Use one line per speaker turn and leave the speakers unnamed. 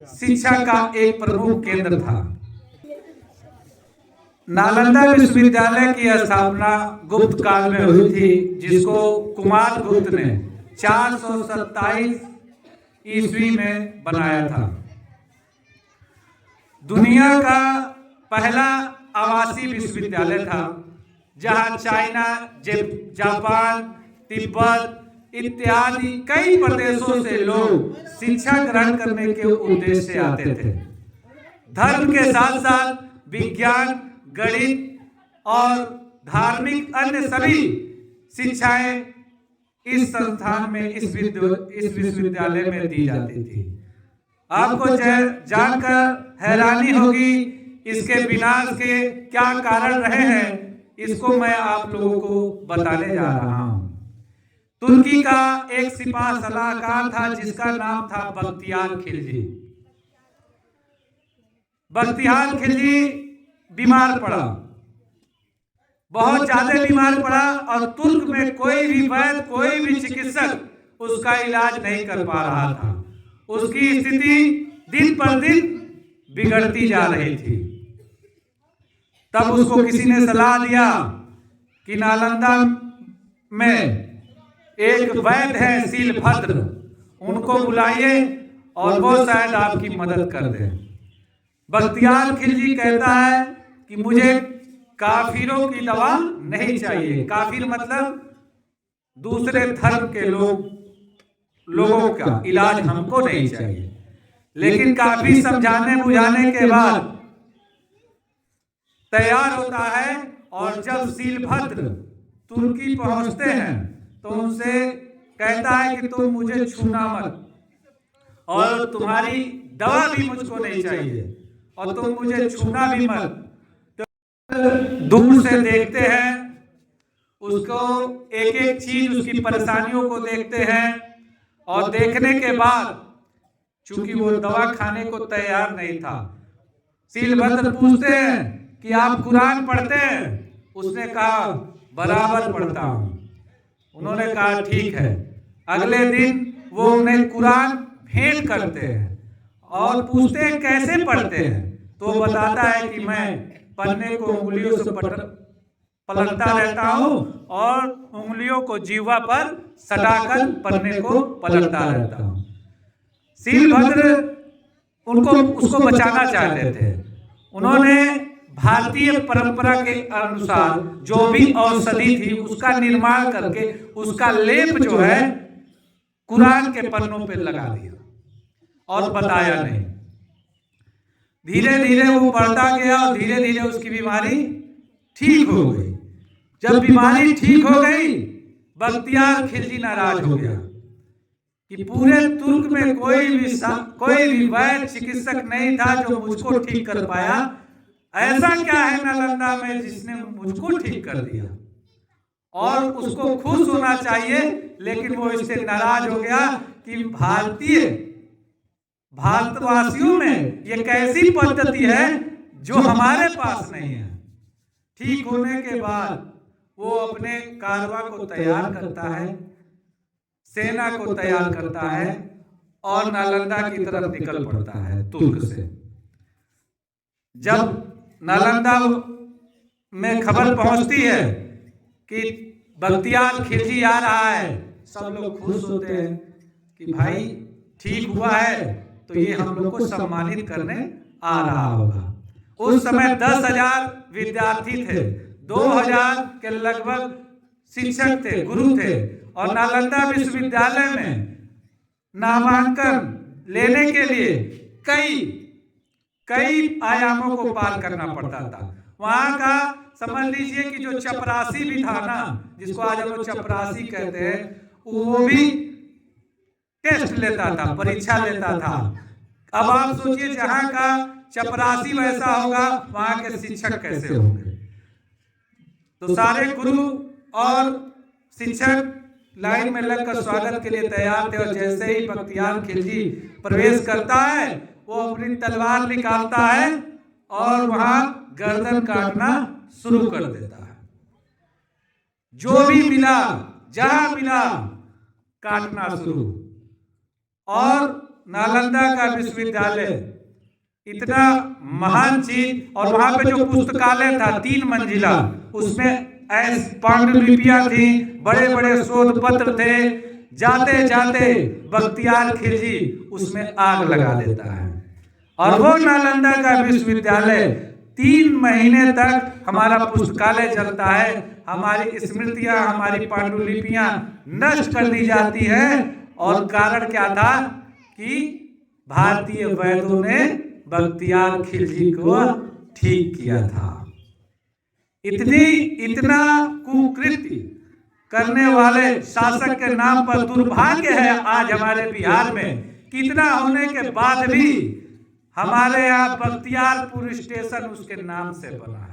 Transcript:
शिक्षा का एक प्रमुख केंद्र था। नालंदा विश्वविद्यालय की स्थापना गुप्त काल में हुई थी, जिसको कुमार गुप्त ने 427 ईस्वी में बनाया था। दुनिया का पहला आवासीय विश्वविद्यालय था, जहां चाइना, जापान, तिब्बत इत्यादि कई प्रदेशों से लोग शिक्षा ग्रहण करने के उद्देश्य से आते थे। धर्म के साथ साथ विज्ञान, गणित और धार्मिक अन्य सभी शिक्षाएं इस संस्थान में, इस विश्वविद्यालय में दी जाती थी। आपको जानकर हैरानी होगी इसके विनाश के क्या कारण रहे हैं, इसको मैं आप लोगों को बताने जा रहा हूं। तुर्की का एक सिपाह सलाहकार था, जिसका नाम था बख्तियार खिलजी। बख्तियार खिलजी बीमार पड़ा, बहुत ज्यादा बीमार पड़ा, और तुर्क में कोई भी वैद्य, कोई भी चिकित्सक उसका इलाज नहीं कर पा रहा था। उसकी स्थिति दिन पर दिन बिगड़ती जा रही थी। तब उसको किसी ने सलाह दिया कि नालंदा में एक वैद्य है शीलभद्र, उनको बुलाइए और वो शायद आपकी मदद कर दे। बख्तियार खिलजी कहता है कि मुझे काफिरों की दवा नहीं चाहिए। काफिर मतलब दूसरे धर्म के लोगों का इलाज हमको नहीं चाहिए। लेकिन काफी समझाने बुझाने के बाद तैयार होता है, और जब शीलभद्र तुर्की पहुंचते हैं तो उनसे कहता है कि तुम मुझे छूना मत, और तुम्हारी दवा भी मुझको नहीं चाहिए, और तुम मुझे छूना भी मत। तो दूर से देखते हैं उसको, एक एक चीज उसकी परेशानियों को देखते हैं, और देखने के बाद चूंकि वो दवा खाने को तैयार नहीं था, शीलभद्र पूछते हैं कि आप कुरान पढ़ते हैं? उसने कहा बराबर पढ़ता हूं। उन्होंने कहा ठीक है। अगले दिन वो उन्हें कुरान भेंट करते हैं और पूछते हैं कैसे पढ़ते हैं, तो वो बताता है कि मैं पन्ने को उंगलियों से पलटता रहता हूं और उंगलियों को जीवा पर सटाकर पन्ने को पलटता रहता हूं। शीलभद्र उसको बचाना चाहते थे। उन्होंने भारतीय परंपरा के अनुसार जो भी औषधि थी उसका निर्माण करके उसका लेप जो है कुरान के पन्नों पे लगा दिया और बताया नहीं। धीरे धीरे वो बढ़ता गया और धीरे धीरे उसकी बीमारी ठीक हो गई। जब बीमारी ठीक हो गई, बख्तियार खिलजी नाराज हो गया कि पूरे तुर्क में कोई भी वैद्य चिकित्सक नहीं था जो मुझको ठीक कर पाया। ऐसा क्या है नालंदा में जिसने मुझको ठीक कर दिया, और उसको खुश होना चाहिए। लेकिन वो इससे नाराज हो गया कि भारतवासियों में ये कैसी पद्धति है जो हमारे पास नहीं है। ठीक होने के बाद वो अपने कारवां को तैयार करता है, सेना को तैयार करता है और नालंदा की तरफ निकल पड़ता है तुर्क से। जब नालंदा में खबर पहुंचती है कि बख्तियार खिलजी आ रहा है, सब लोग खुश होते हैं कि भाई ठीक हुआ है तो ये हम लोग को सम्मानित करने आ रहा होगा। उस समय 10,000 विद्यार्थी थे, 2,000 के लगभग शिक्षक थे, गुरु थे, और नालंदा विश्वविद्यालय में नामांकन लेने के लिए कई आयामों को पार करना पड़ता था। वहां का समझ लीजिए कि जो चपरासी भी था ना, जिसको आज हम लोग चपरासी कहते हैं, वो भी टेस्ट लेता था, परीक्षा लेता था। अब आप सोचिए जहां का चपरासी वैसा होगा, वहां के शिक्षक कैसे होंगे। तो सारे गुरु और शिक्षक लाइन में लगकर स्वागत के लिए तैयार थे, और जैसे ही बख्तियार खिलजी प्रवेश करता है, वो अपनी तलवार निकालता है और वहां गर्दन काटना शुरू कर देता है। जो भी मिला, जहां मिला, काटना शुरू। और नालंदा का विश्वविद्यालय इतना महान चीज, और वहां पे जो पुस्तकालय था 3 मंजिला, उसमें पांडुलिपियां थी, बड़े बड़े शोध पत्र थे। जाते जाते बख्तियार खिलजी उसमें आग लगा देता है, और वो नालंदा का विश्वविद्यालय 3 महीने तक हमारा पुस्तकालय चलता है। हमारी स्मृतियां, हमारी पांडुलिपियां नष्ट कर दी जाती है। और कारण क्या था कि भारतीय वैदों ने बख्तियार खिलजी को ठीक किया था। इतना कुकृत्य करने वाले शासक के नाम पर दुर्भाग्य है आज हमारे बिहार में, कितना होने के बाद भी हमारे यहाँ बख्तियारपुर स्टेशन उसके नाम से बना है।